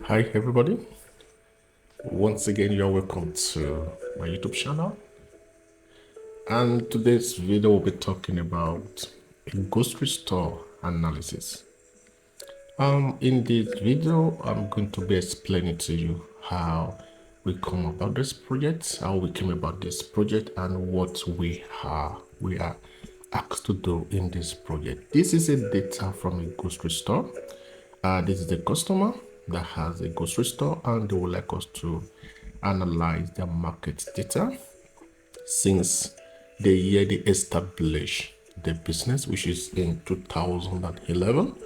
Hi everybody, once again you're welcome to my YouTube channel, and today's video will be talking about a grocery store analysis. In this video I'm going to be explaining to you how we come about this project, how we came about this project, and what we are asked to do in this project. This is a data from a grocery store. This is the customer that has a grocery store, and they would like us to analyze their market data since the year they established the business, which is in 2011.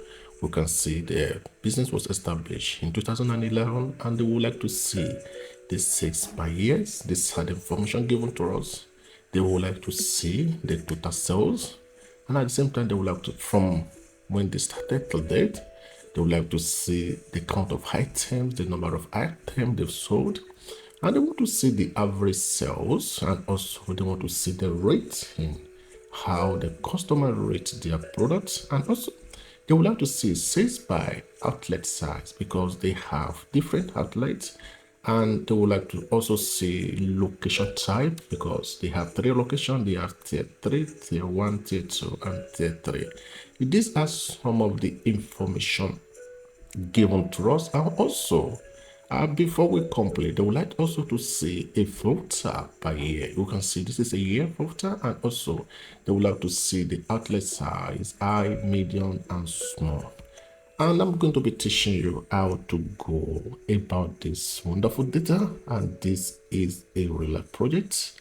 We can see the business was established in 2011, and they would like to see the sales by years. This had information given to us. They would like to see the total sales, and at the same time they would like to, from when they started till date, they would like to see the count of items, the number of items they've sold, and they want to see the average sales, and also they want to see the rating, how the customer rates their products, and also they would like to see sales by outlet size because they have different outlets, and they would like to also see location type because they have 3 locations. They have tier 3, tier 1, tier 2, and tier 3. These are some of the information given to us, and also before we complete, they would like also to see a filter by year. You can see this is a year filter, and also they would like to see the outlet size, high, medium, and small. And I'm going to be teaching you how to go about this wonderful data, and this is a real life project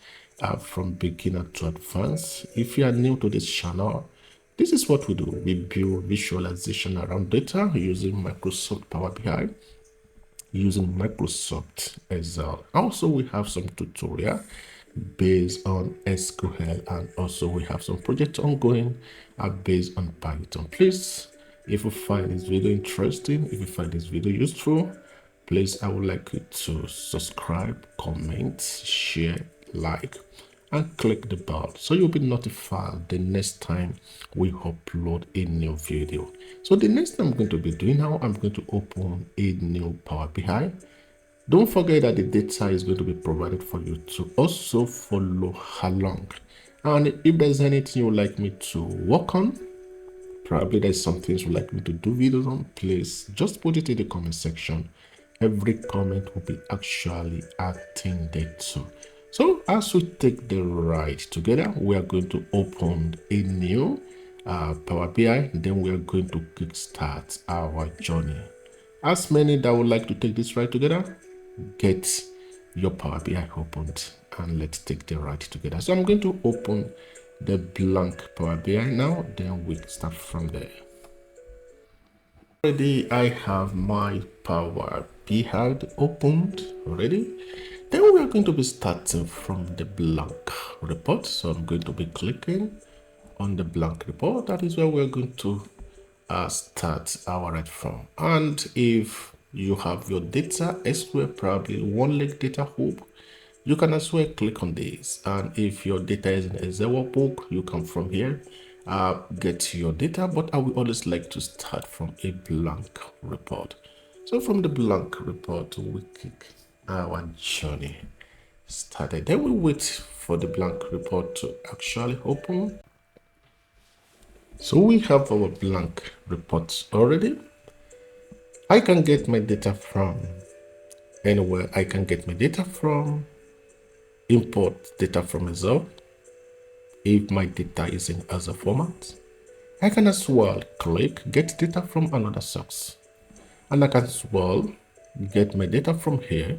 from beginner to advanced. If you are new to this channel, this is what we do. We build visualization around data using Microsoft Power BI, using Microsoft Excel. Also, we have some tutorial based on SQL, and also we have some projects ongoing based on Python. Please, if you find this video interesting, if you find this video useful, please, I would like you to subscribe, comment, share, like, and click the bell so you'll be notified the next time we upload a new video. So the next thing I'm going to be doing now, I'm going to open a new Power BI. Don't forget that the data is going to be provided for you to also follow along. And if there's anything you would like me to work on, probably there's some things you'd like me to do videos on, please just put it in the comment section. Every comment will be actually attended to. So as we take the ride together, we are going to open a new Power BI. Then we are going to kickstart our journey. As many that would like to take this ride together, get your Power BI opened and let's take the ride together. So I'm going to open the blank Power BI now, then we start from there. Already I have my Power BI opened already. Then we are going to be starting from the blank report. So I'm going to be clicking on the blank report. That is where we're going to start our right from. And if you have your data elsewhere, probably one lake data hub, you can as well click on this. And if your data is in a Excel workbook, you can from here get your data, but I would always like to start from a blank report. So from the blank report, we click our journey started. Then we wait for the blank report to actually open. So we have our blank report already. I can get my data from anywhere. I can get my data from import data from Excel. If my data is in other format, I can as well click get data from another source, and I can as well get my data from here,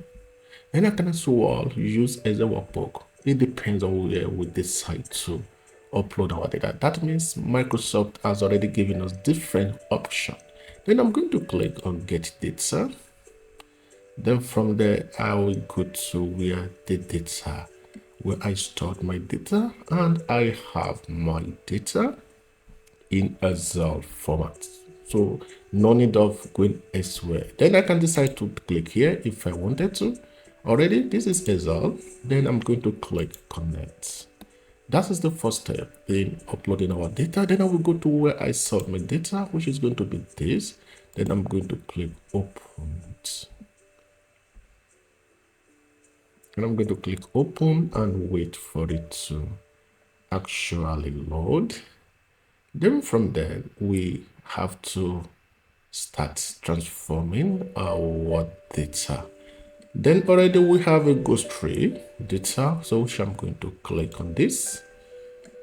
and I can as well use as a workbook. It depends on where we decide to upload our data. That means Microsoft has already given us different options. Then I'm going to click on get data. Then from there I will go to where the data, where I stored my data, and I have my data in Excel format. So no need of going elsewhere. Then I can decide to click here if I wanted to. Already this is Excel. Then I'm going to click connect. That is the first step in uploading our data. Then I will go to where I stored my data, which is going to be this. Then I'm going to click open it. And I'm going to click open and wait for it to actually load. Then from there, we have to start transforming our data. Then already we have a ghost tree data, so which I'm going to click on this.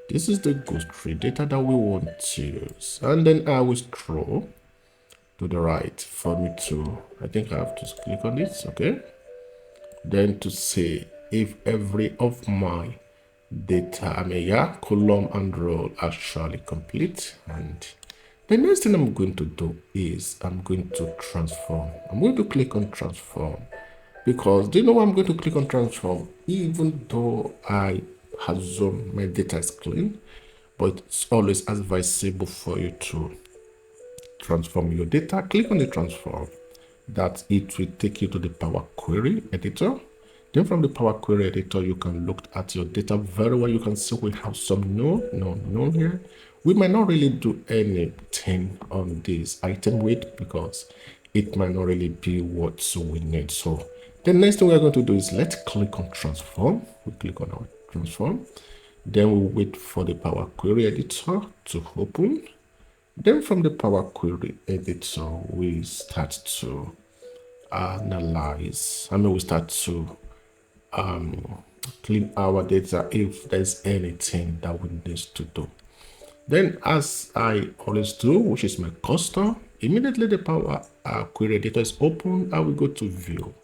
This is the ghost tree data that we want to use. And then I will scroll to the right for me to, I think I have to click on this, okay? Then to say if every of my data, column and row actually complete. And the next thing I'm going to do is I'm going to transform. I'm going to click on transform because do you know what I'm going to click on transform? Even though I assume my data is clean, but it's always advisable for you to transform your data. Click on the transform. That it will take you to the Power Query editor. Then from the Power Query editor, you can look at your data very well. You can see we have some known here. We might not really do anything on this item weight because it might not really be what we need. So the next thing we're going to do is let's click on transform. We click on our transform. Then we wait for the Power Query editor to open. Then from the Power Query editor, we start to analyze. We start to clean our data if there's anything that we need to do. Then as I always do, which is my custom, immediately the Power Query editor is open, I will go to view.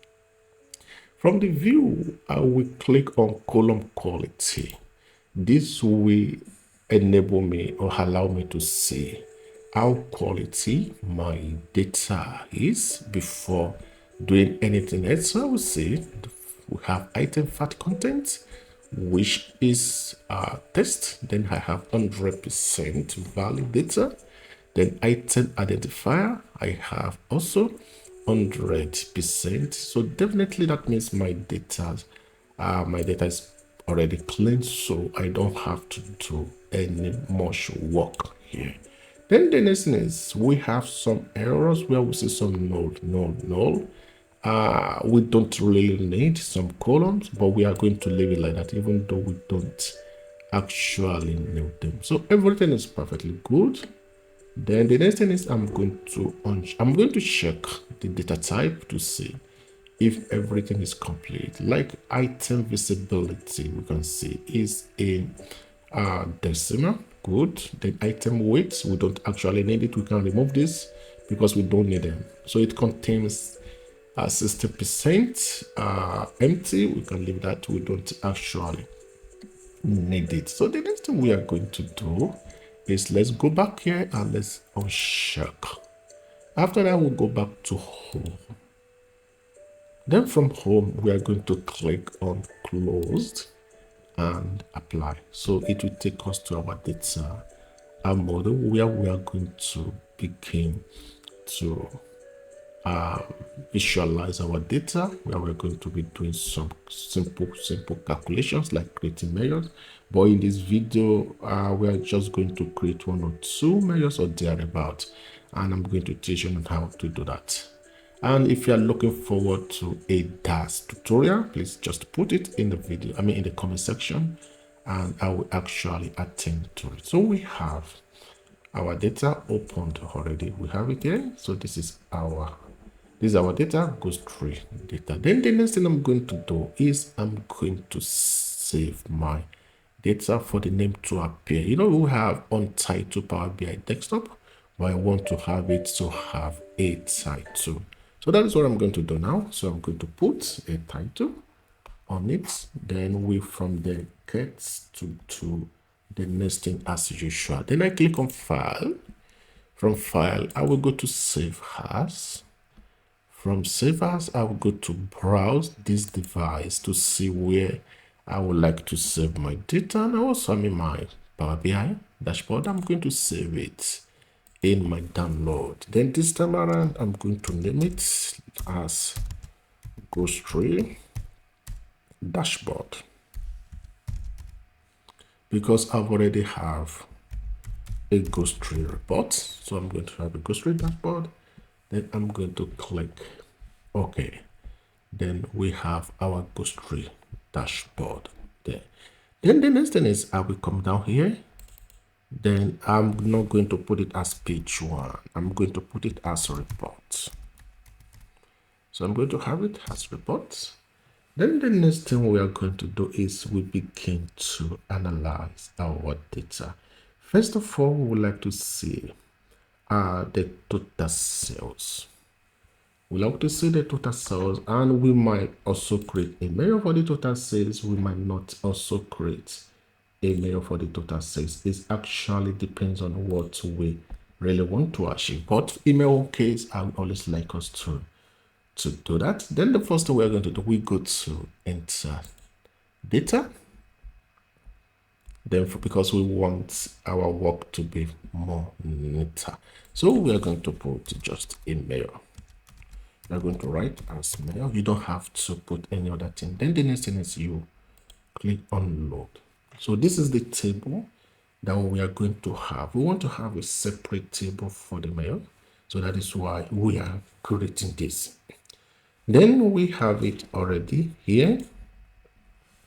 From the view, I will click on column quality. This will enable me or allow me to see how quality my data is before doing anything else. So I will say we have item fat content, which is test. Then I have 100% valid data. Then item identifier, I have also 100%. So definitely that means my data is already clean, so I don't have to do any much work here. Then the next thing is we have some errors where we see some null. We don't really need some columns, but we are going to leave it like that, even though we don't actually need them. So everything is perfectly good. Then the next thing is I'm going to check the data type to see if everything is complete. Like item visibility, we can see is a decimal. Good. Then item weight, we don't actually need it. We can remove this because we don't need them. So it contains 60% empty. We can leave that. We don't actually need it. So the next thing we are going to do is let's go back here and let's uncheck. After that, we'll go back to home. Then from home, we are going to click on closed and apply. So it will take us to our data model where we are going to begin to visualize our data, where we're going to be doing some simple calculations like creating measures. But in this video, we are just going to create 1 or 2 measures or thereabout, and I'm going to teach you on how to do that. And if you are looking forward to a DAS tutorial, please just put it in the video, in the comment section, and I will actually attend to it. So we have our data opened already. We have it here. So this is our data, ghost tree data. Then the next thing I'm going to do is I'm going to save my data for the name to appear. We have untitled Power BI desktop, but I want to have it to have a title. So that is what I'm going to do now. So I'm going to put a title on it. Then we from there get to the next thing as usual. Then I click on file. From file, I will go to save as. From save as, I will go to browse this device to see where I would like to save my data. And also my Power BI dashboard. I'm going to save it in my download. Then this time around, I'm going to name it as ghost tree dashboard because I've already have a ghost tree report. So I'm going to have a ghost tree dashboard. Then I'm going to click Okay, then we have our grocery dashboard there. Then the next thing is I will come down here. Then I'm not going to put it as page one. I'm going to put it as a report. So I'm going to have it as report. Then the next thing we are going to do is we begin to analyze our data. First of all, we would like to see the total sales. We like to see the total sales, and we might also create a measure for the total sales. We might not also create a measure for the total sales. It actually depends on what we really want to achieve. But in my own case, I would always like us to do that. Then the first thing we're going to do, we go to enter data. Then because we want our work to be more neater, so we are going to put just a mail. We are going to write as mail. You don't have to put any other thing. Then the next thing is you click on load. So this is the table that we are going to have. We want to have a separate table for the mail. So that is why we are creating this. Then we have it already here.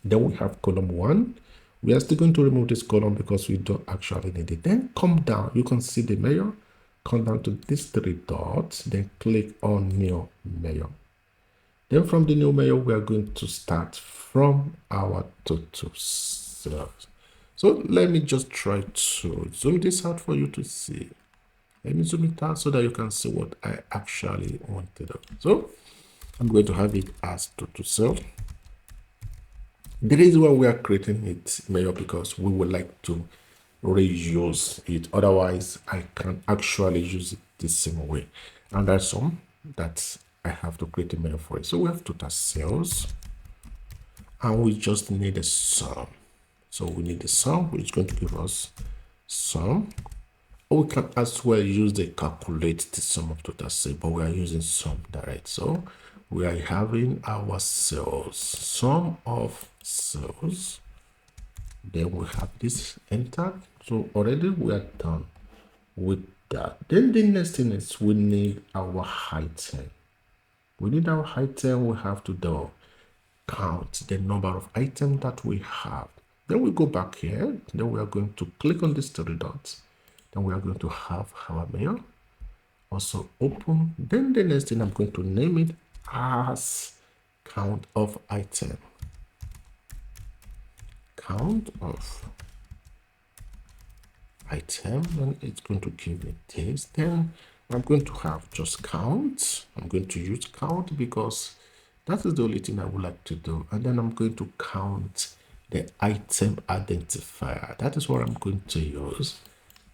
Then we have column 1. We are still going to remove this column because we don't actually need it. Then come down. You can see the mail. Come down to these 3 dots. Then click on new mail. Then from the new mail, we are going to start from our total sales. So let me just try to zoom this out for you to see. Let me zoom it out so that you can see what I actually want to do. So I'm going to have it as total sales. The reason why we are creating it mail because we would like to reuse it. Otherwise, I can actually use it the same way. And there's some that I have to create a mail for it. So we have total sales, and we just need a sum. So we need a sum, which is going to give us sum. Or we can as well use the calculate the sum of total sales, but we are using sum direct. So we are having our sales, sum of sales. Then we have this entered. So already we are done with that. Then the next thing is we need our item. We need our item. We have to do count the number of items that we have. Then we go back here. Then we are going to click on these 3 dots. Then we are going to have our mail. Also open. Then the next thing I'm going to name it as count of item. Count of item, and it's going to give me this. Then I'm going to have just count. I'm going to use count because that is the only thing I would like to do. And then I'm going to count the item identifier. That is what I'm going to use.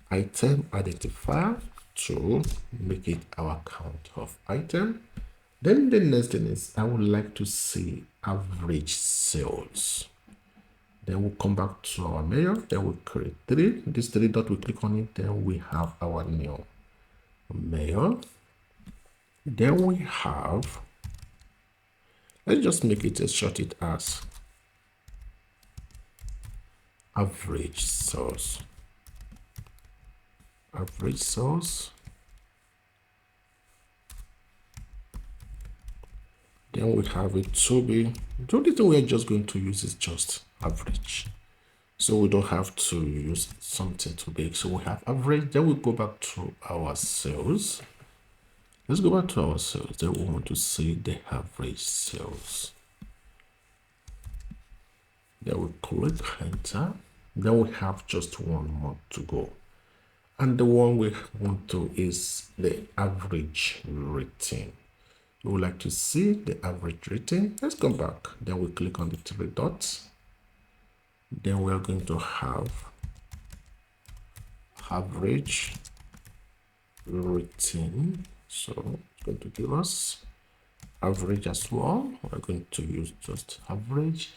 Item identifier to make it our count of item. Then the next thing is I would like to see average sales. Then we'll come back to our mail. Then we'll create 3. This 3 dot, we click on it. Then we have our new mail. Then we have, let's just make it as short it as average sales. Average sales. Then we have it to be, the only thing we're just going to use is just average. So we don't have to use something too big. So we have average. Then we go back to our sales. Let's go back to our sales. Then we want to see the average sales. Then we click enter. Then we have just one more to go. And the one we want to is the average rating. We would like to see the average rating. Let's come back. Then we click on the 3 dots. Then we are going to have average rating. So it's going to give us average as well. We're going to use just average.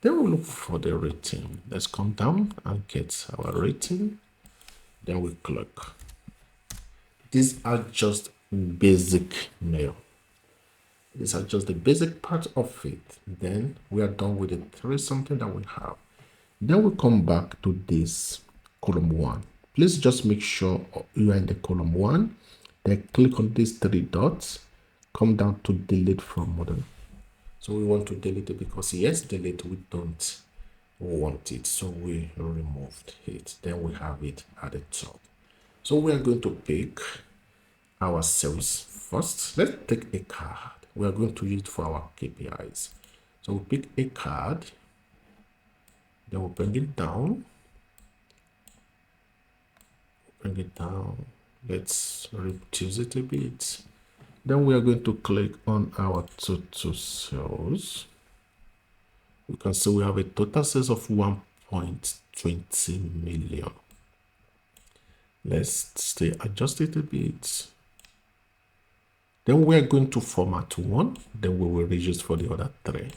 Then we'll look for the rating. Let's come down and get our rating. Then we click. These are just basic mail. These are just the basic part of it. Then we are done with the 3 something that we have. Then we come back to this column 1. Please just make sure you are in the column 1. Then click on these 3 dots. come down to delete from model. So we want to delete it because yes, delete, we don't want it. So we removed it. Then we have it at the top. So we are going to pick our cells first. Let's take a card. We are going to use it for our KPIs. So we pick a card. Then we'll bring it down. Bring it down. Let's reduce it a bit. Then we are going to click on our total sales. You can see we have a total sales of 1.20 million. Let's stay adjust it a bit. Then we are going to format one. Then we will reuse for the other three.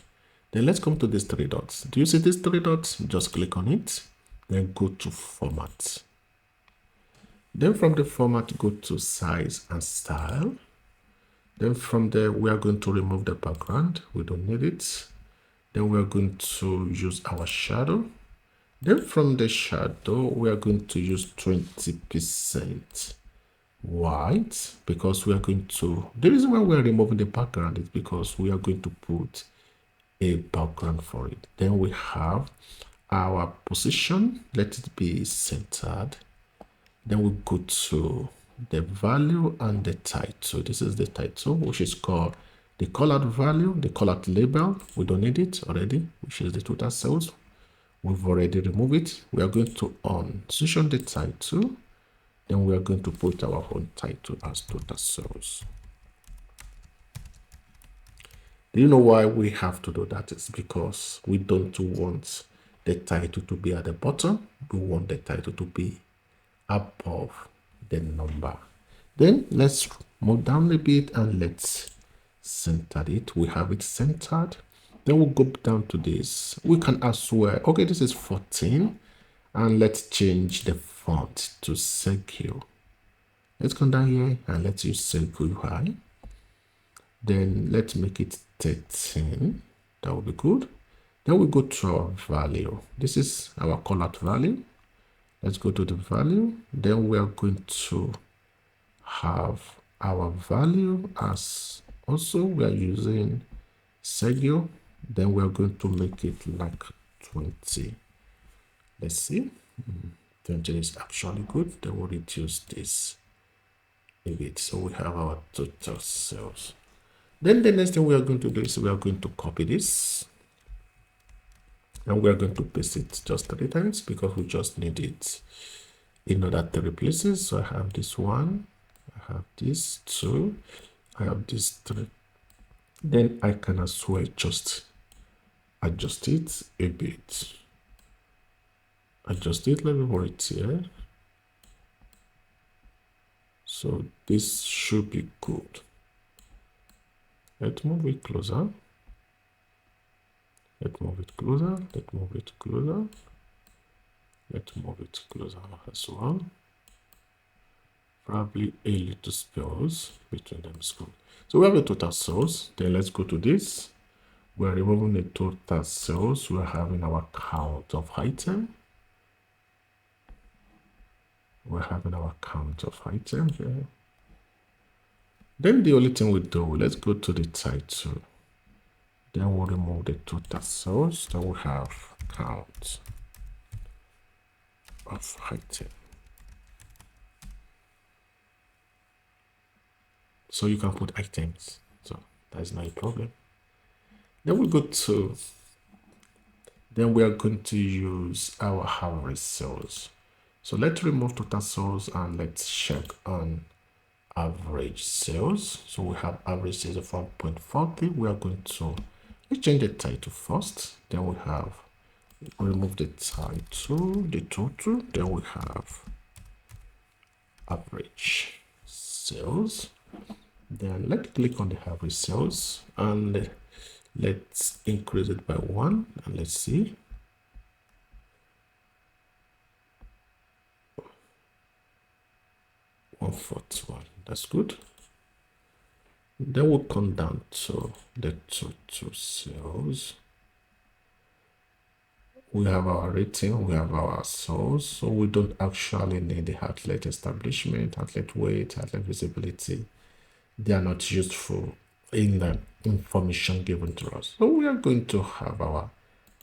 Then let's come to these three dots. Do you see these three dots? Just click on it. Then go to format. Then from the format, go to size and style. Then from there, we are going to remove the background. We don't need it. Then we are going to use our shadow. Then from the shadow, we are going to use 20% white because we are going to, the reason why we are removing the background is because we are going to put a background for it. Then we have our position. Let it be centered. Then we go to the value and the title. This is the title, which is called the colored value, the colored label. We don't need it already, which is the total sales. We've already removed it. We are going to unposition the title. Then we are going to put our own title as total sales. Do you know why we have to do that? It's because we don't want the title to be at the bottom. We want the title to be above the number. Then let's move down a bit and let's center it. We have it centered. Then we'll go down to this. We can as well, okay, this is 14. And let's change the font to Segio. Let's come down here and let's use Segio UI. Then let's make it 13. That will be good. Then we go to our value. This is our colored value. Let's go to the value. Then we are going to have our value as also we are using Segio. Then we are going to make it like 20. Let's see. 20 is actually good. Then we'll reduce this a bit. So we have our total sales. Then the next thing we are going to do is we are going to copy this. And we are going to paste it just 3 times because we just need it in other 3 places. So I have this one, I have this 2, I have this 3. Then I can as well just adjust it a bit. Adjust it, let me put it here. So this should be good. Let's move it closer. Let's move it closer. Let's move it closer. Let's move it closer as well. Probably a little space between them is good. So we have the total sales. Then let's go to this. We're removing the total sales. We're having our count of item. We're having our count of item here. Then the only thing we do, let's go to the title. Then we'll remove the total sales. Then we have count of item. So you can put items. So that's not a problem. Then we go to, then we are going to use our average sales. So let's remove total sales and let's check on average sales. So we have average sales of 1.40. We are going to, let's change the title first. Then we have, remove the title, the total. Then we have average sales. Then let's click on the average sales and let's increase it by 1 and let's see. $141. That's good. Then we'll come down to the total sales. We have our rating, we have our sales, so we don't actually need the outlet establishment, outlet weight, outlet visibility. They are not useful in the information given to us. So we are going to have our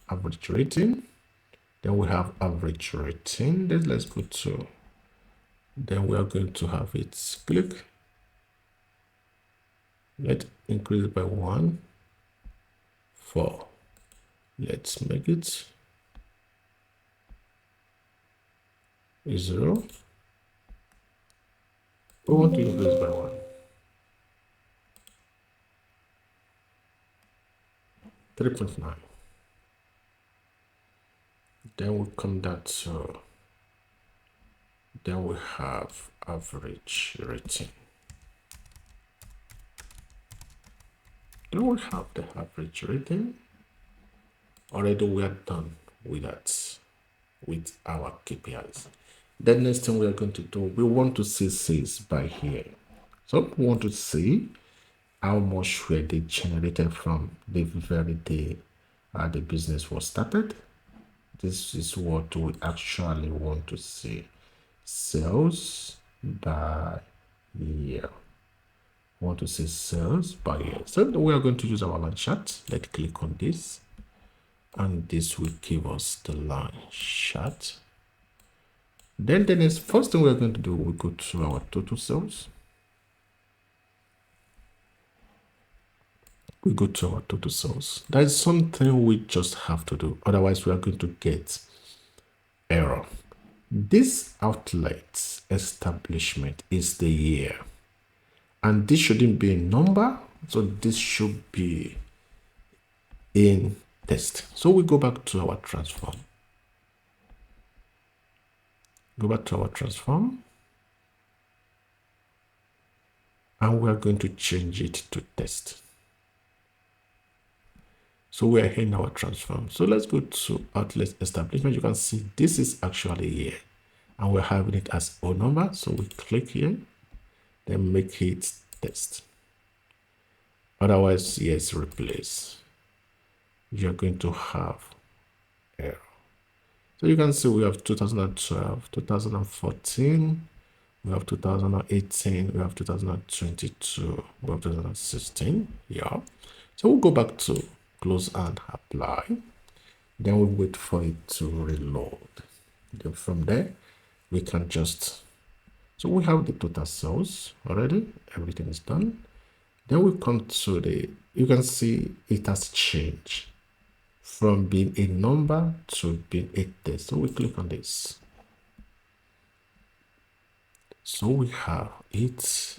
average rating. Then we have average rating. Then let's go to, then we are going to have it click. Let's increase by 1, 4. Let's make it 0. We want to increase by 1. 3.9. Then we come down to, then we have average rating. Then we have the average rating. Already we are done with that, with our KPIs. The next thing we are going to do, we want to see sales by here. So we want to see how much were they generated from the very day the business was started. This is what we actually want to see. Sales by year. We want to see sales by year. So we are going to use our line chart. Let's click on this. And this will give us the line chart. Then the next first thing we're going to do, we go to our total sales. We go to our total sales. That is something we just have to do. Otherwise, we are going to get error. This outlet establishment is the year. And this shouldn't be a number. So this should be in test. So we go back to our transform. Go back to our transform. And we are going to change it to test. So we are here in our transform. So let's go to outlet establishment. You can see this is actually here. And we're having it as O number. So we click here, then make it test. Otherwise, yes, replace. You're going to have error. So you can see we have 2012, 2014, we have 2018, we have 2022, we have 2016. Yeah. So we'll go back to close and apply. Then we wait for it to reload. Then from there, we can just, so we have the total sales already. Everything is done. Then we come to the, you can see it has changed from being a number to being a test. So we click on this. So we have it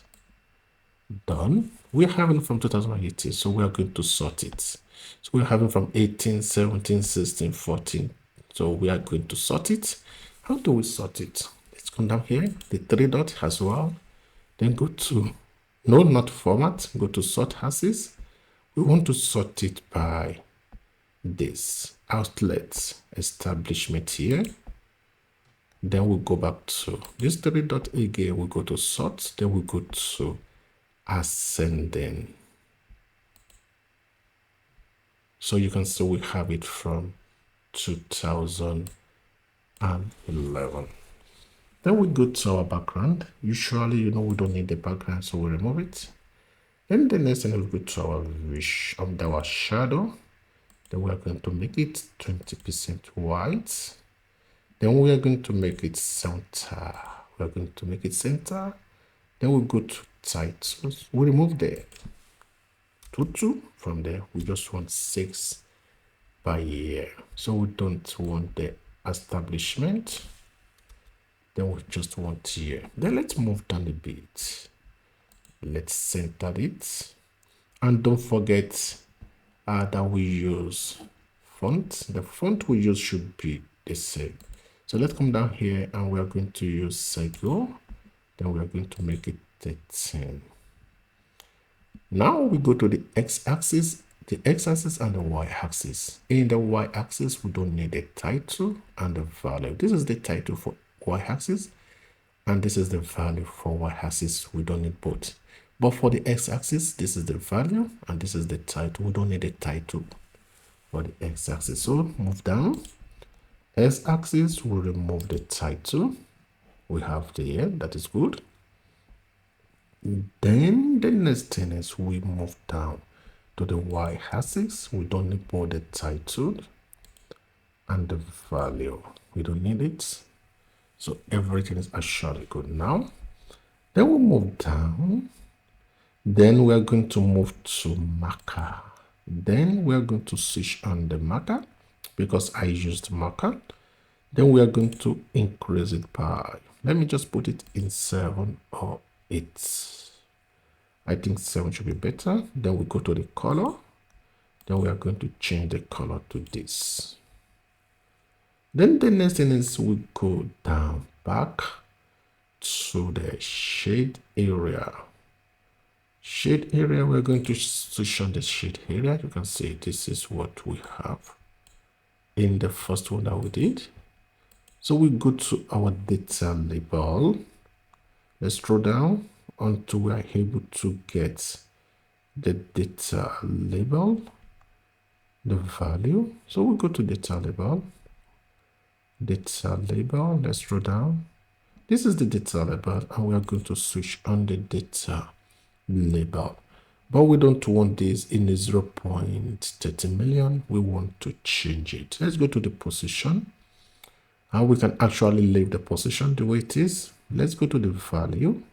done. We're having from 2018. So we are going to sort it. So we're having from 18, 17, 16, 14. So we are going to sort it. How do we sort it? Let's come down here, the 3 dot as well. Then go to, no, not format. Go to sort as. We want to sort it by this outlet establishment here. Then we'll go back to this 3 dot again. We'll go to sort. Then we'll go to ascending. So you can see we have it from 2011. Then we go to our background. Usually, we don't need the background, so we remove it. Then the next thing, we go to our our shadow. Then we are going to make it 20% white. Then we are going to make it center. We are going to make it center. Then we go to titles. We remove the tutu from there. We just want 6 by year. So we don't want the establishment. Then we just want year. Then let's move down a bit. Let's center it. And don't forget that we use font. The font we use should be the same. So let's come down here and we are going to use cycle. Then we are going to make it 13. Now we go to the x-axis, and the y-axis. In the y-axis, we don't need the title and the value. This is the title for y-axis, and this is the value for y-axis. We don't need both. But for the x-axis, this is the value, and this is the title. We don't need the title for the x-axis. So move down. S-axis, we remove the title. We have the year, that is good. Then the next thing is we move down to the y-axis. We don't need both the title and the value. We don't need it. So everything is actually good now. Then we move down. Then we are going to move to marker. Then we are going to switch on the marker because I used marker. Then we are going to increase it by, let me just put it in 7 or 8. I think 7 should be better. Then we go to the color. Then we are going to change the color to this. Then the next thing is we go down back to the shade area. Shade area, we're going to switch on the shade area. You can see this is what we have in the first one that we did. So we go to our data label. Let's scroll down until we are able to get the data label, the value. So we go to data label, let's scroll down. This is the data label, and we are going to switch on the data label. But we don't want this in a 0.30 million. We want to change it. Let's go to the position. And we can actually leave the position the way it is. Let's go to the value.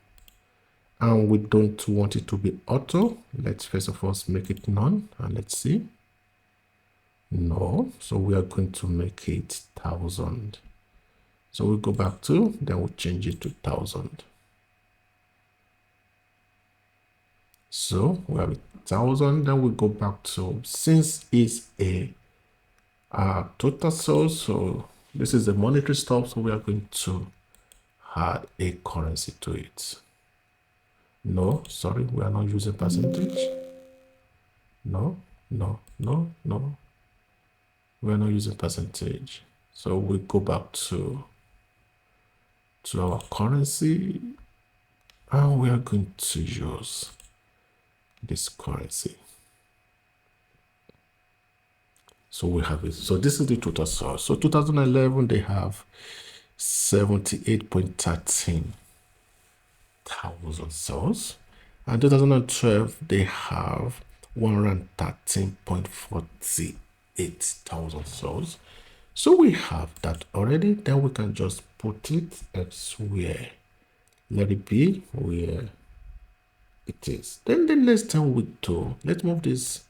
And we don't want it to be auto. Let's first of all make it none. And let's see. No. So we are going to make it 1000. So we go back to, then we change it to 1000. So we have 1000. Then we go back to, since it's a total source, so this is the monetary stuff, so we are going to add a currency to it. No, sorry, we are not using percentage. No. We are not using percentage. So we go back to our currency, and we are going to use this currency. So we have it. So this is the total source. So 2011, they have 78.13 thousand souls. And 2012, they have 113.48 thousand souls. So we have that already. Then we can just put it elsewhere. Let it be where it is. Then the next thing we do, let's move this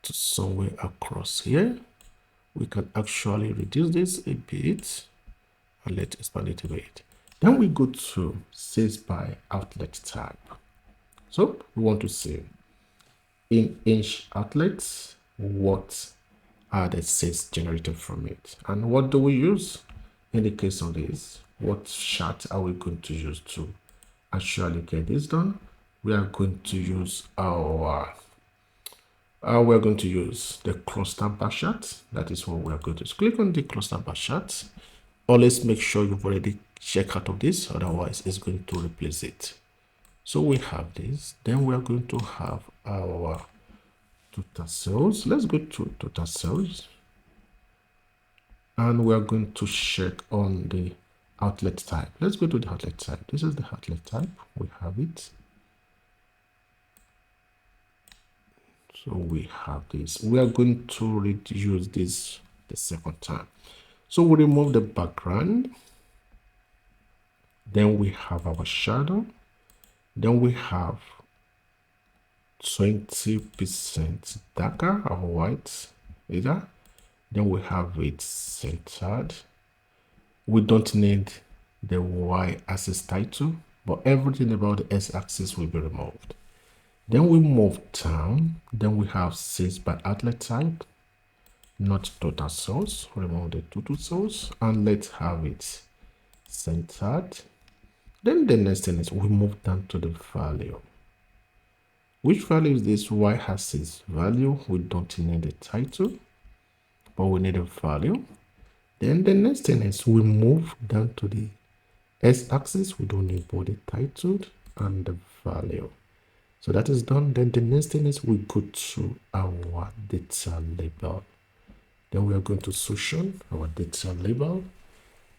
to somewhere across here. We can actually reduce this a bit and let's expand it a bit. Then we go to sales by outlet type. So we want to see in each outlet, what are the sales generated from it, and what do we use in the case of this? What chart are we going to use to actually get this done? We are going to use we're going to use the cluster bar chart. That is what we're going to do. Click on the cluster bar chart. Always make sure you've already checked out of this, otherwise it's going to replace it. So we have this. Then we are going to have our total sales. Let's go to total sales, and we are going to check on the outlet type. Let's go to the outlet type. This is the outlet type. We have it. So we have this. We are going to reduce this the second time. So we remove the background. Then we have our shadow. Then we have 20% darker or white either. Then we have it centered. We don't need the y-axis title, but everything about the x-axis will be removed. Then we move down. Then we have sales by outlet type, not total source. Remove the total source and let's have it centered. Then the next thing is we move down to the value. Which value is this y-axis value? We don't need the title, but we need a value. Then the next thing is we move down to the x-axis. We don't need both the title and the value. So that is done. Then the next thing is we go to our data label. Then we are going to switch on our data label,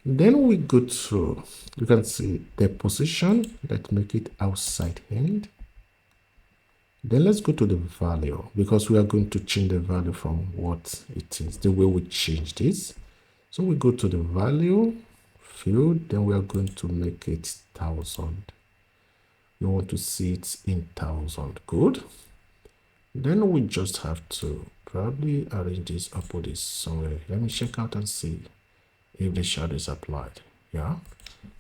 Then we go to, you can see the position, let's make it outside hand. Then let's go to the value, because we are going to change the value from what it is, the way we change this. So we go to the value field, then we are going to make it 1000. You want to see it in 1000. Good. Then we just have to probably arrange this or put this somewhere. Let me check out and see if the shadow is applied. Yeah.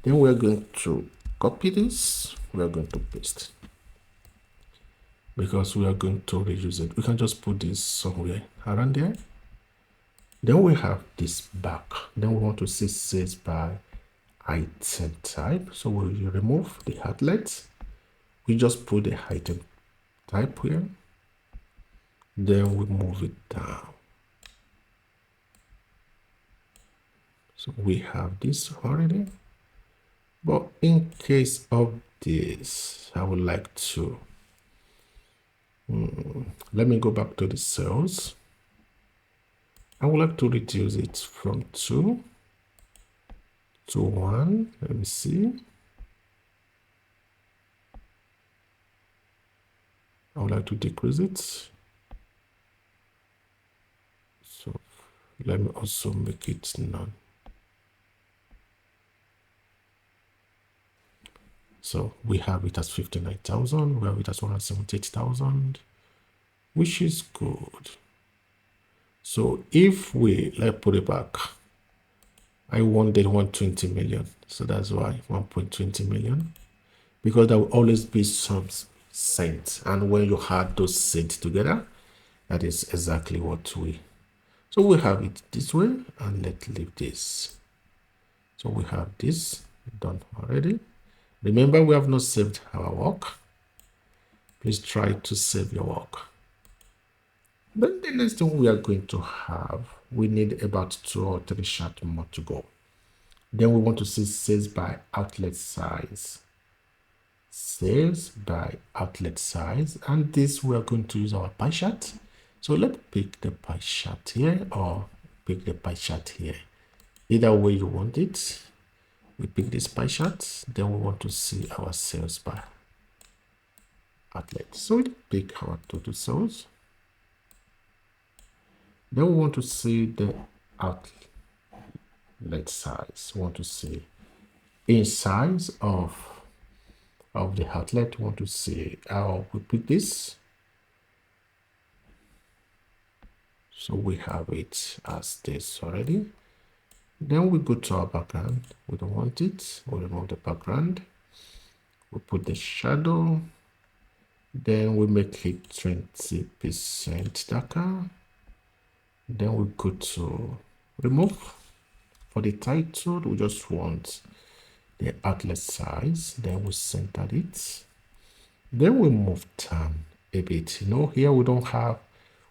Then we're going to copy this. We're going to paste, because we are going to reuse it. We can just put this somewhere around there. Then we have this back. Then we want to see sales by item type. So we remove the outlet. We just put the item type here. Then we move it down. So we have this already. But in case of this, I would like to, let me go back to the cells. I would like to reduce it from 2 to 1. Let me see. I would like to decrease it. So let me also make it none. So we have it as 59,000. We have it as 178,000, which is good. So if we, let's put it back. I wanted 120 million. So that's why 1.20 million, because there will always be some cents. And when you add those cents together, that is exactly what we, so we have it this way, and let's leave this. So we have this done already. Remember, we have not saved our work. Please try to save your work. Then the next thing we are going to have, we need about 2 or 3 shots more to go. Then we want to see sales by outlet size. Sales by outlet size. And this we are going to use our pie chart. So let's pick the pie chart here, or pick the pie chart here. Either way you want it. We pick this pie chart. Then we want to see our sales by outlet. So we pick our total sales. Then we want to see the outlet size. We want to see in size of the outlet. We want to see how we put this. So we have it as this already. Then we go to our background. We don't want it. We remove the background. We put the shadow. Then we make it 20% darker. Then we go to remove. For the title, we just want the outlet size. Then we center it. Then we move down a bit. You know, here we don't have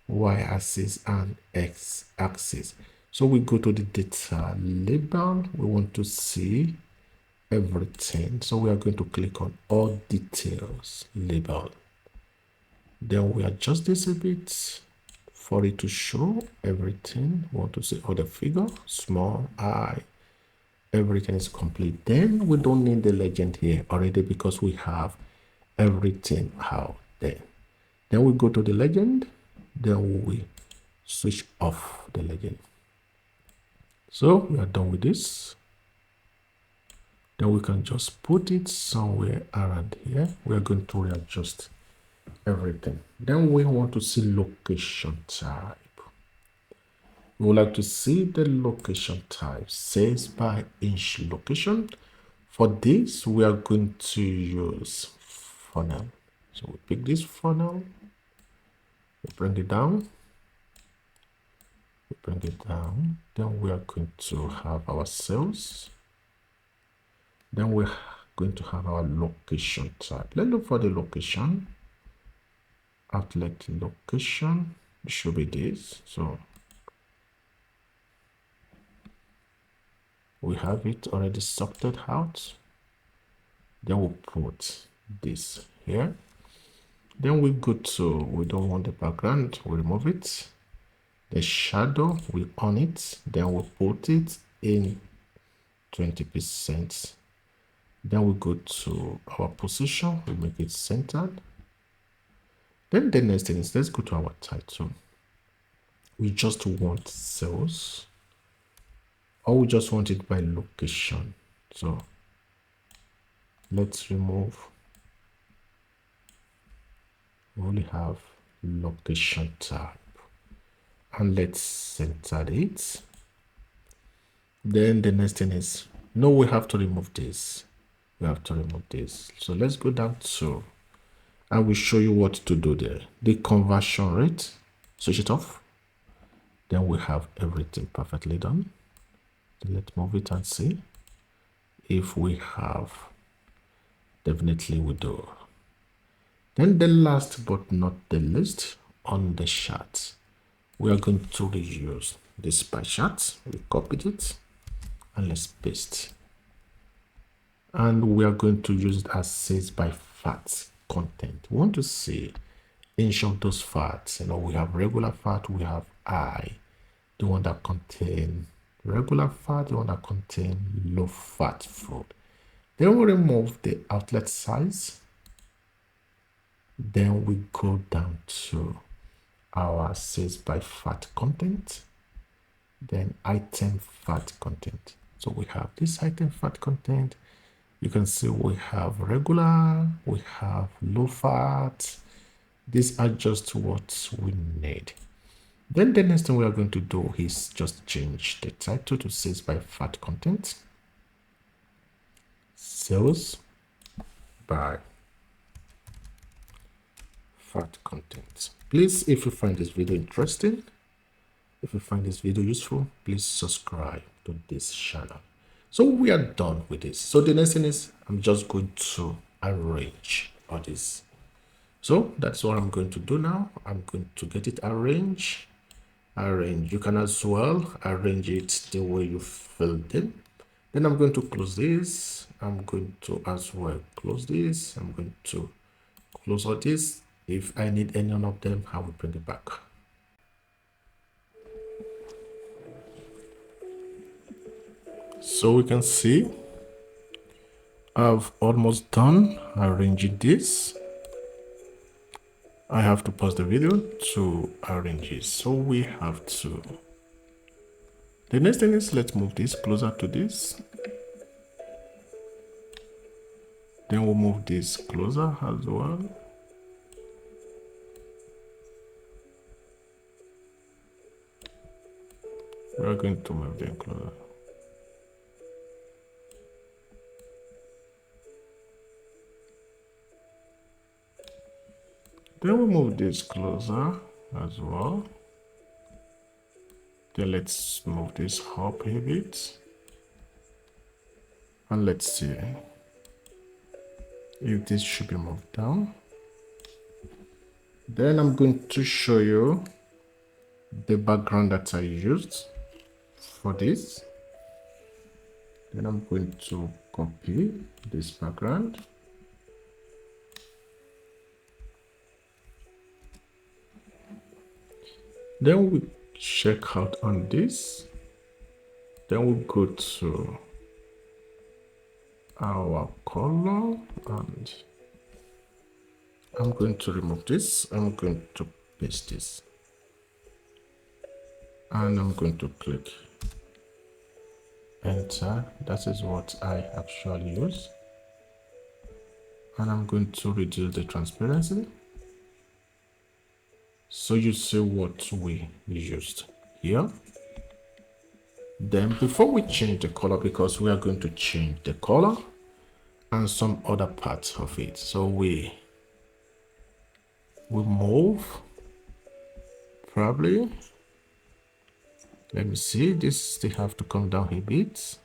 y-axis and x-axis. So we go to the data label. We want to see everything. So we are going to click on all details label. Then we adjust this a bit for it to show everything. We want to see all the figure, small I, everything is complete. Then we don't need the legend here already, because we have everything out there. Then we go to the legend. Then we switch off the legend. So we are done with this. Then we can just put it somewhere around here. We are going to readjust everything. Then we want to see location type. We would like to see the location type, sales by inch location. For this, we are going to use funnel. So we pick this funnel, we bring it down, then we are going to have our sales. Then we're going to have our location type. Let's look for the location. Outlet location, it should be this. So we have it already sorted out. Then we'll put this here. Then we go to, we don't want the background, we remove it. The shadow, we on it. Then we put it in 20%. Then we go to our position, we make it centered. Then the next thing is, let's go to our title. We just want sales, or we just want it by location. So let's remove, we only have location tab, and let's center it. Then the next thing is, no, we have to remove this. We have to remove this. So let's go down to, I will show you what to do there. The conversion rate, switch it off. Then we have everything perfectly done. Let's move it and see if we have. Definitely we do. Then the last but not the least, on the chart, we are going to reuse this pie chart. We copied it and let's paste. And we are going to use it as sales by fat content. We want to see each of those fats. You know, we have regular fat, we have the one that contain regular fat, the one that contain low fat food. Then we remove the outlet size. Then we go down to our sales by fat content, then item fat content. So we have this item fat content. You can see we have regular, we have low fat. These are just what we need. Then the next thing we are going to do is just change the title to sales by fat content. Sales by fat content. Please, if you find this video interesting, if you find this video useful, please subscribe to this channel. So we are done with this. So the next thing is, I'm just going to arrange all this. So that's what I'm going to do now. I'm going to get it arranged. You can as well arrange it the way you filled it. Then I'm going to close this. I'm going to as well close this. I'm going to close all this. If I need any one of them, I will bring it back. So we can see I've almost done arranging this. I have to pause the video to arrange it. So we have to. The next thing is, let's move this closer to this. Then we'll move this closer as well. We're going to move them closer. Then we'll move this closer as well. Then let's move this up a bit. And let's see if this should be moved down. Then I'm going to show you the background that I used for this. Then I'm going to copy this background. Then we check out on this. Then we'll go to our color and I'm going to remove this. I'm going to paste this. And I'm going to click enter. That is what I actually use. And I'm going to reduce the transparency. So you see what we used here. Then before we change the color, because we are going to change the color and some other parts of it. So we move, probably, let me see, this they have to come down a bit.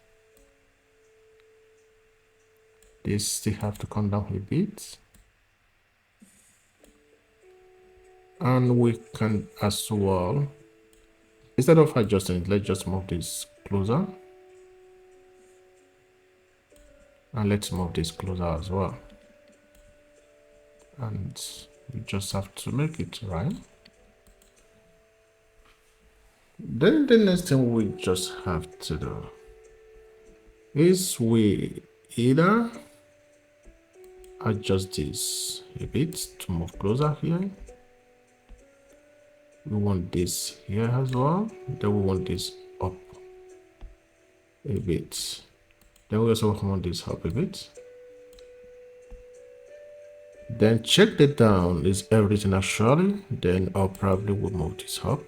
This they have to come down a bit. And we can as well, instead of adjusting it, let's just move this closer. And let's move this closer as well. And we just have to make it right. Then the next thing we just have to do is we either adjust this a bit to move closer here. We want this here as well. Then we want this up a bit. Then we also want this up a bit. Then check the down. Is everything actually? Then I'll probably will move this up.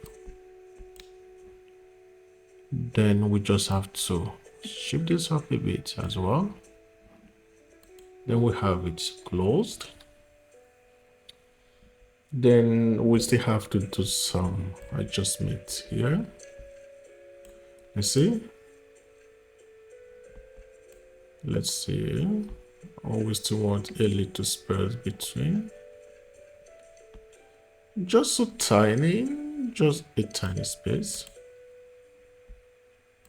Then we just have to shift this up a bit as well. Then we have it closed. Then we still have to do some adjustment here. You see? Let's see. Always still want a little space between. Just so tiny, just a tiny space.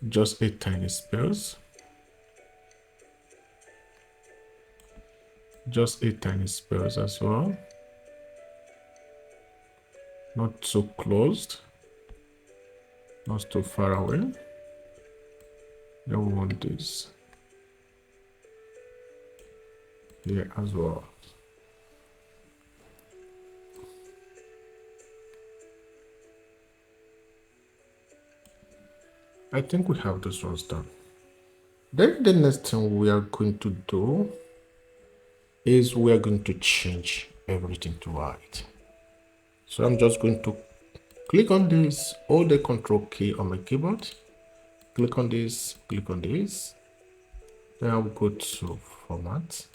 Just a tiny space. Just a tiny space as well. Not too closed, not too far away. Then we want this here as well. I think we have this ones done. Then the next thing we are going to do is we are going to change everything to white. So I'm just going to click on this, hold the control key on my keyboard, click on this, then I'll go to format.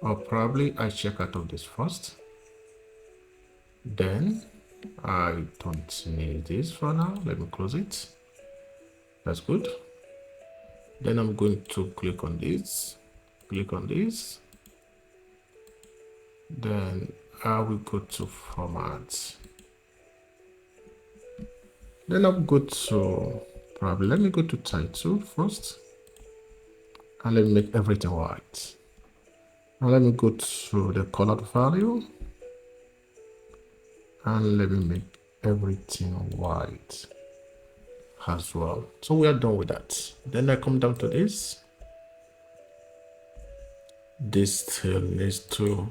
Or probably I check out of this first. Then I don't need this for now. Let me close it. That's good. Then I'm going to click on this, then I will go to format. Then I'll go to probably, let me go to title first, and let me make everything white. Now let me go to the colored value, and let me make everything white as well. So we are done with that. Then I come down to this. This still needs to,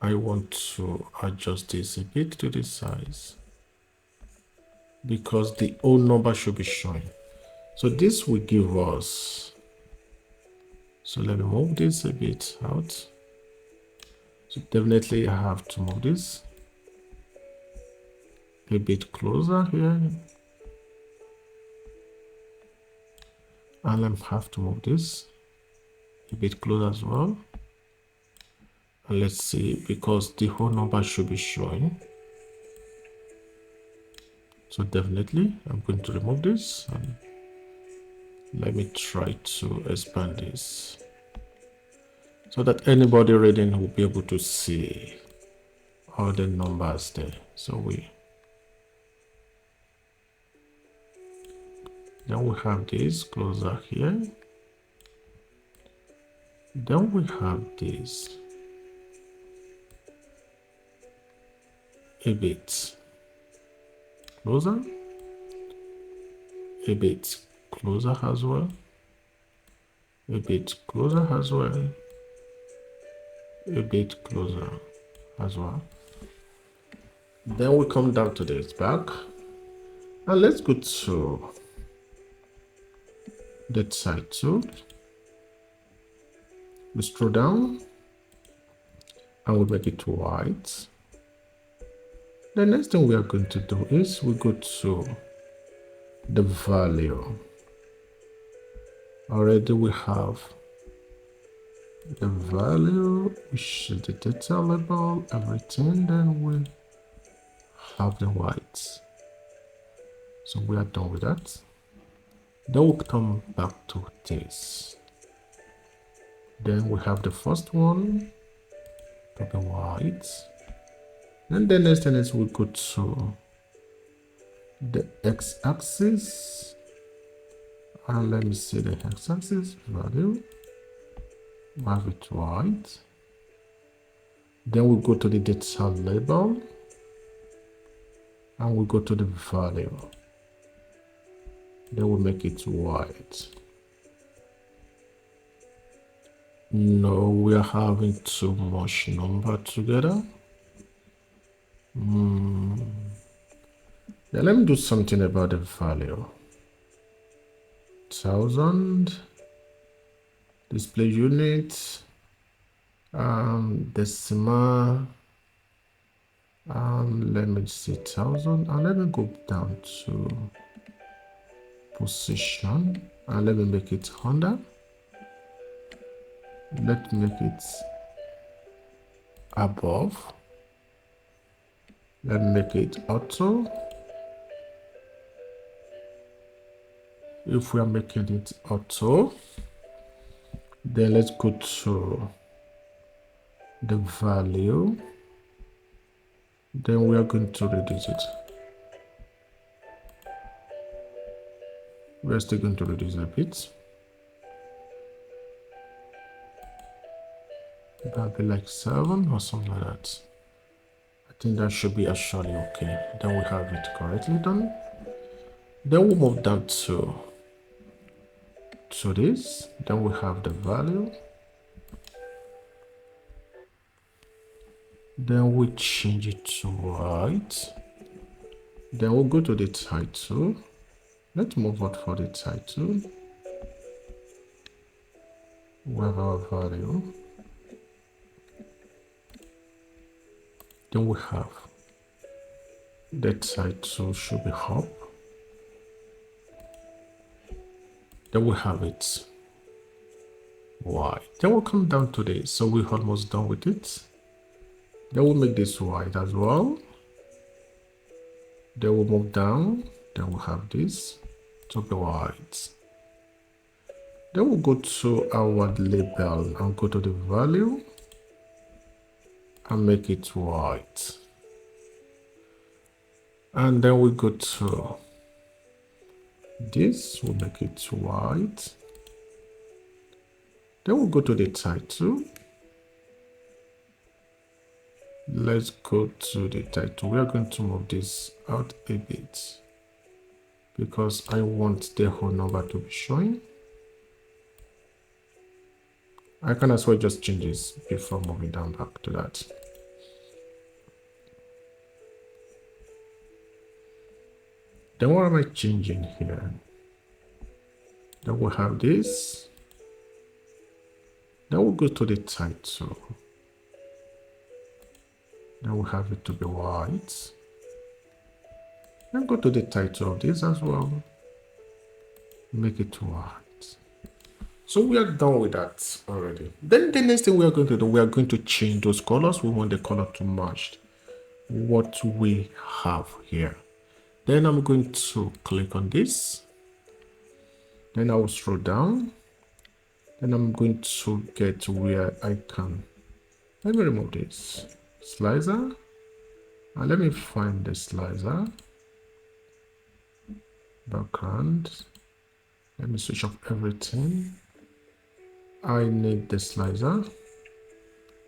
I want to adjust this a bit to the size because the old number should be showing. So this will give us, so let me move this a bit out. So definitely I have to move this a bit closer here. And I have to move this a bit closer as well. And let's see, because the whole number should be showing. So definitely I'm going to remove this and let me try to expand this so that anybody reading will be able to see all the numbers there. So then we have this closer here. Then we have this a bit closer, a bit closer as well, a bit closer as well, a bit closer as well. Then we come down to this back, and let's go to that side too. We scroll down and we make it white. The next thing we are going to do is we go to the value. Already we have the value, which is the data label, everything. Then we have the white. So we are done with that. Then we'll come back to this. Then we have the first one to be white. And the next thing is we go to the x-axis, and let me see the x-axis value, have it white. Then we go to the data label and we go to the value. Then we'll make it white. No, we are having too much number together. Then let me do something about the value. 1000 display unit, decimal, let me see 1000, and let me go down to position, and let me make it 100. Let's make it above. Let's make it auto. If we are making it auto, then let's go to the value. Then we are going to reduce it. We're still going to reduce a bit. That'll be like 7 or something like that. I think that should be actually okay. Then we have it correctly done. Then we'll move down to this. Then we have the value. Then we change it to white. Then we'll go to the title. Let's move out for the title. We have our value. Then we have the title should be up. Then we have it white. Then we'll come down to this. So we're almost done with it. Then we'll make this white as well. Then we'll move down. Then we'll have this to be white. Then we'll go to our label and go to the value and make it white. And then we go to this, we'll make it white. Then we'll go to the title. Let's go to the title. We are going to move this out a bit because I want the whole number to be showing. I can as well just change this before moving down back to that. Then what am I changing here? Then we'll have this. Then we'll go to the title. Then we'll have it to be white. Then go to the title of this as well. Make it white. So we are done with that already. Then the next thing we are going to do, we are going to change those colors. We want the color to match what we have here. Then I'm going to click on this. Then I will scroll down. Then I'm going to get where I can. Let me remove this slicer. And let me find the slicer. Background. Let me switch off everything. I need the slicer.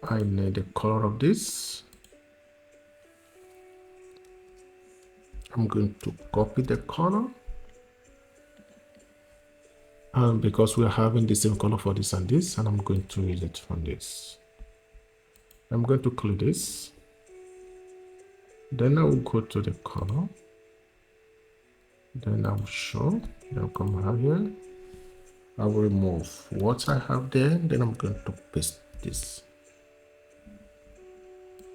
I need the color of this. I'm going to copy the color. And because we're having the same color for this and this, and I'm going to use it from this. I'm going to click this. Then I will go to the color. Then I will show. Then I'll come out here. I will remove what I have there. Then I'm going to paste this.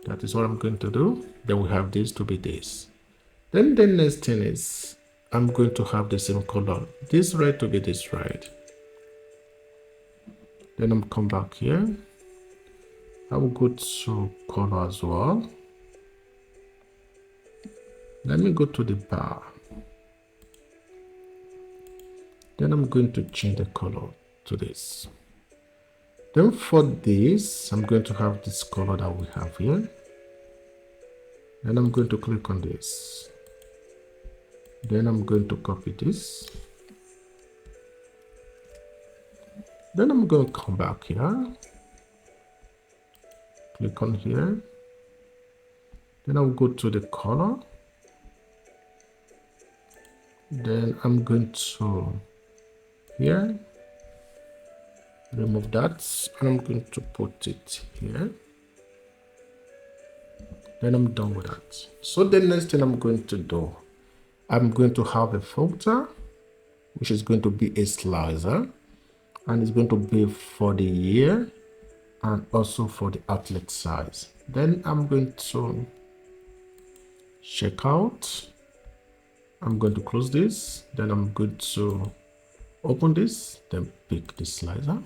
That is what I'm going to do. Then we have this to be this. Then the next thing is I'm going to have the same color. This red to be this red. Then I'm come back here. I will go to color as well. Let me go to the bar. Then I'm going to change the color to this. Then for this, I'm going to have this color that we have here. Then I'm going to click on this. Then I'm going to copy this. Then I'm going to come back here. Click on here. Then I'll go to the color. Then I'm going to here, remove that, and I'm going to put it here. Then I'm done with that. So the next thing I'm going to do, I'm going to have a filter, which is going to be a slicer, and it's going to be for the year and also for the outlet size. Then I'm going to check out. I'm going to close this. Then I'm going to open this, then pick the slicer.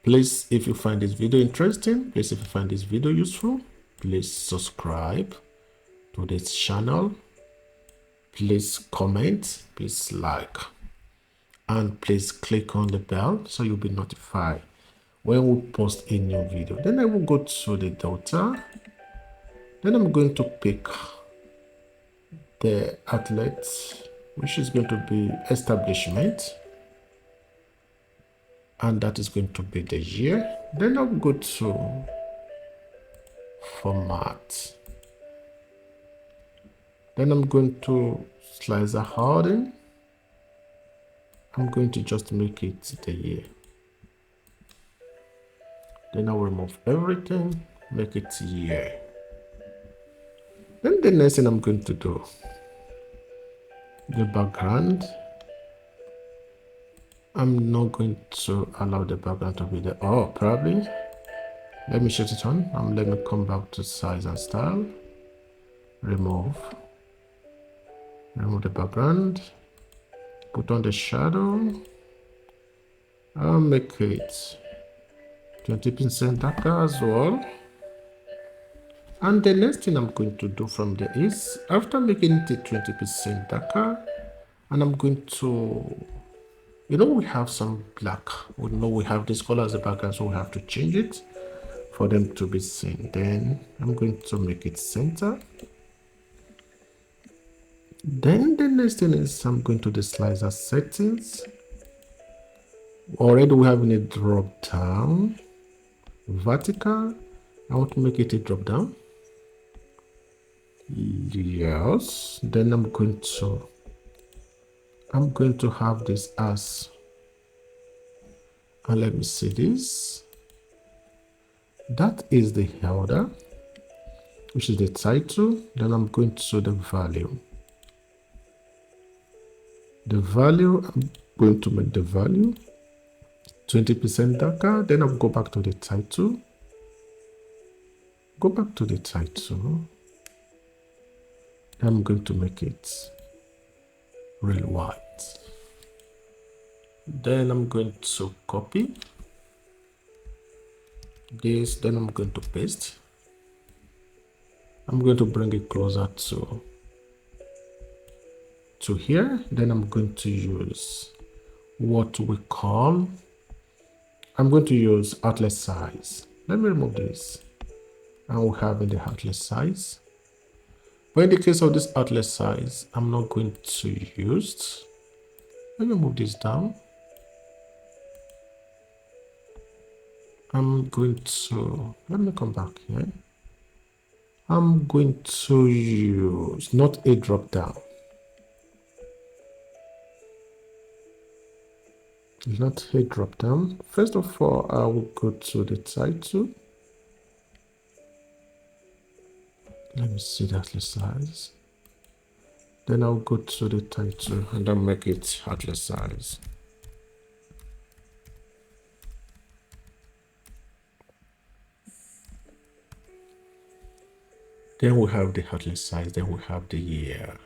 Please, if you find this video interesting, please, if you find this video useful, please subscribe to this channel. Please comment, please like, and please click on the bell so you'll be notified when we post a new video. Then I will go to the Delta. Then I'm going to pick the outlet, which is going to be establishment, and that is going to be the year. Then I'll go to format. Then I'm going to slicer harden. I'm going to just make it the year. Then I'll remove everything, make it year. Then the next thing I'm going to do, the background, I'm not going to allow the background to be there. Oh, probably. Let me shut it on. Let me come back to size and style. Remove the background. Put on the shadow. I'll make it 20% darker as well. And the next thing I'm going to do from there is, after making it 20% darker, and I'm going to, we have some black. We know we have this color as a background, so we have to change it for them to be seen. Then I'm going to make it center. Then the next thing is I'm going to the slicer settings. Already we have in a drop down, vertical. I want to make it a drop down. Yes. Then I'm going to have this as, and let me see this. That is the header, which is the title. Then I'm going to the value. The value, I'm going to make the value 20% darker. Then I'll go back to the title. Go back to the title. I'm going to make it real white. Then I'm going to copy this. Then I'm going to paste. I'm going to bring it closer to here. Then I'm going to use what we call, I'm going to use outlet size. Let me remove this. And we'll have in the outlet size. But in the case of this outlet size, I'm not going to use. Let me move this down. I'm going to, let me come back here. I'm going to use not a drop down. Not a drop down. First of all, I will go to the title. Let me see that outlet size. Then I'll go to the title and then make it outlet size. Then we have the outlet size. Then we have the year.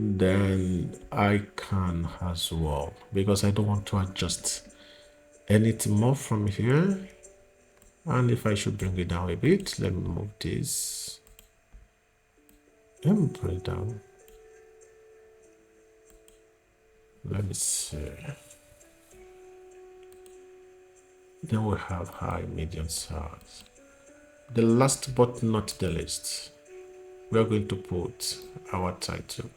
Then I can as well, because I don't want to adjust anything more from here. And if I should bring it down a bit, let me move this. Let me bring it down. Let me see. Then we have high, medium size. The last but not the least, we are going to put our title.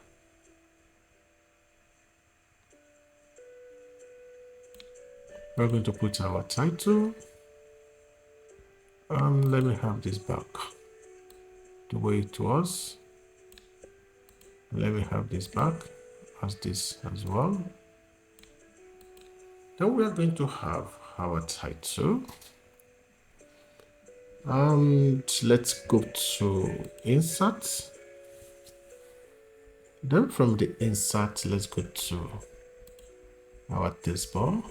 We're going to put our title, and let me have this back the way it was. Let me have this back as this as well. Then we are going to have our title. And let's go to insert. Then from the insert, let's go to our text bar.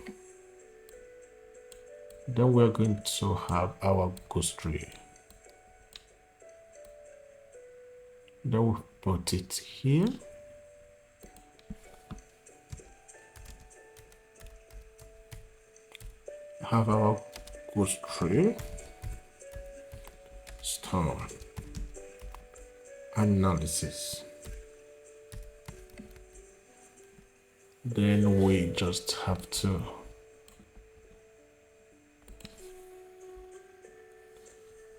Then we're going to have our glossary. Then we'll put it here. Have our glossary star analysis. Then we just have to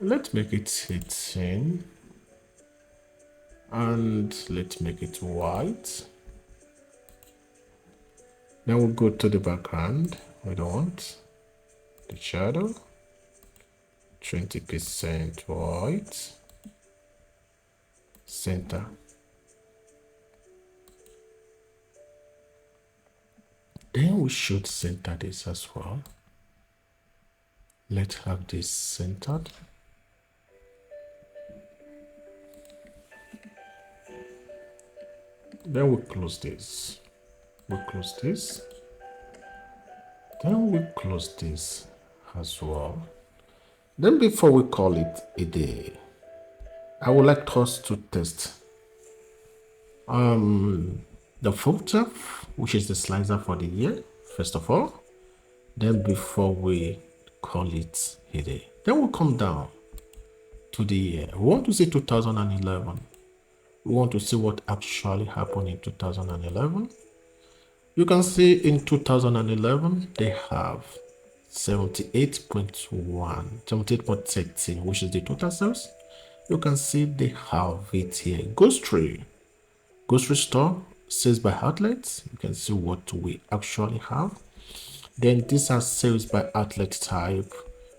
let's make it 18 and let's make it white. Then we'll go to the background. We don't want the shadow, 20% white, center. Then we should center this as well. Let's have this centered. Then we close this. We close this. Then we close this as well. Then before we call it a day, I would like us to test the filter, which is the slicer for the year, first of all. Then before we call it a day, then we'll come down to the year. We want to see 2011. We want to see what actually happened in 2011. You can see in 2011, they have 78.30, which is the total sales. You can see they have it here. Grocery store, sales by outlets. You can see what we actually have. Then these are sales by outlet type: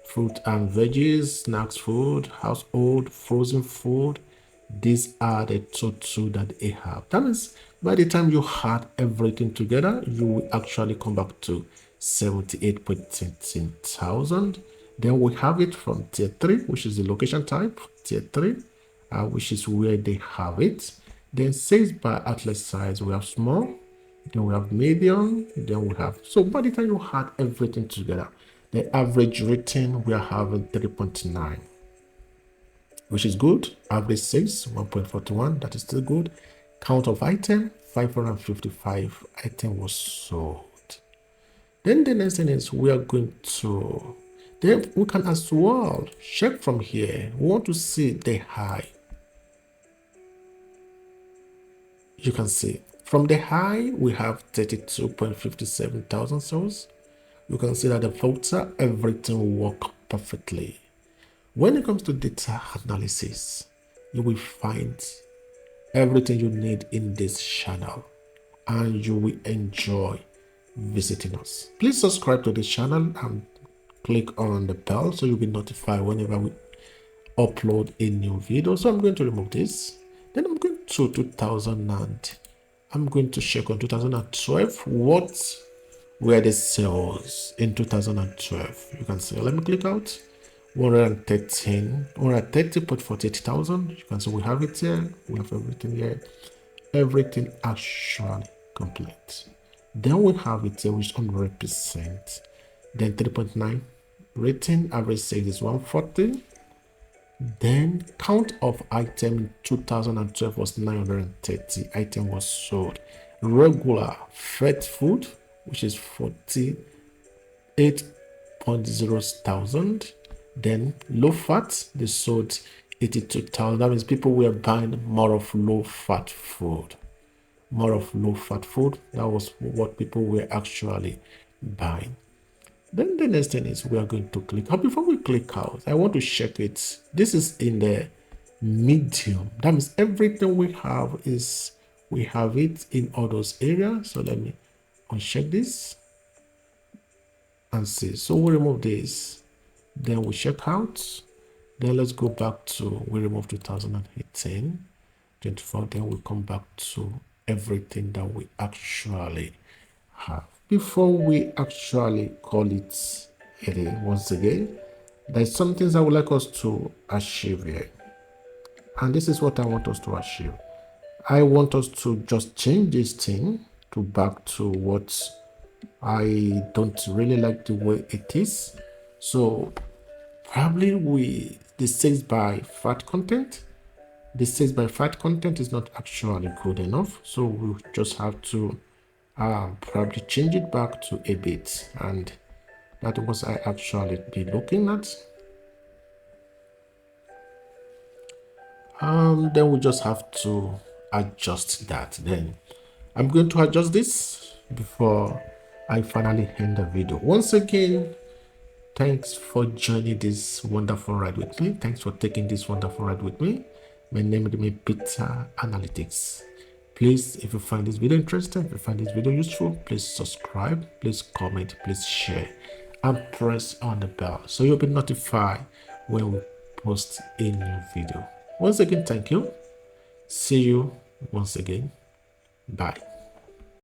fruit and veggies, snacks food, household, frozen food. These are the total that they have. That means by the time you add everything together, you will actually come back to 78.13 thousand. Then we have it from tier 3, which is the location type, tier 3, which is where they have it. Then sales by outlet size, we have small, then we have medium, then we have, so by the time you add everything together, the average rating we are having 3.9, which is good. Average sales 1.41, that is still good. Count of item 555 item was sold. Then the next thing is we are going to, then we can as well check from here. We want to see the high. You can see from the high we have 32.57 thousand sales. You can see that the filter, everything worked perfectly. When it comes to data analysis, you will find everything you need in this channel and you will enjoy visiting us. Please subscribe to this channel and click on the bell so you'll be notified whenever we upload a new video. So I'm going to remove this. Then I'm going to 2000 and I'm going to check on 2012. What were the sales in 2012? You can see, let me click out. 130.48 thousand. You can see we have it here. We have everything here. Everything actually complete. Then we have it here, which is 100%. Then 3.9 rating. Average sales is 140. Then count of item in 2012 was 930. Item was sold. Regular fed food, which is 48.0 thousand. Then low fat, they sold 82,000. That means people were buying more of low fat food. More of low fat food. That was what people were actually buying. Then the next thing is we are going to click out. Before we click out, I want to check it. This is in the medium. That means everything we have is, we have it in all those areas. So let me uncheck this and see. So we remove this. Then we check out. Then let's go back to, we remove 2018. 24, then we come back to everything that we actually have. Before we actually call it a day, once again, there's some things I would like us to achieve here. And this is what I want us to achieve. I want us to just change this thing to back to what I don't really like the way it is. So probably the 6 by fat content, the 6 by fat content is not actually good enough. So we'll just have to probably change it back to a bit, and that was I actually be looking at. Then we just have to adjust that. Then I'm going to adjust this before I finally end the video. Once again, thanks for joining this wonderful ride with me. Thanks for taking this wonderful ride with me. My name is Peter Analytics. Please, if you find this video interesting, if you find this video useful, please subscribe, please comment, please share, and press on the bell so you'll be notified when we post a new video. Once again, thank you. See you once again. Bye.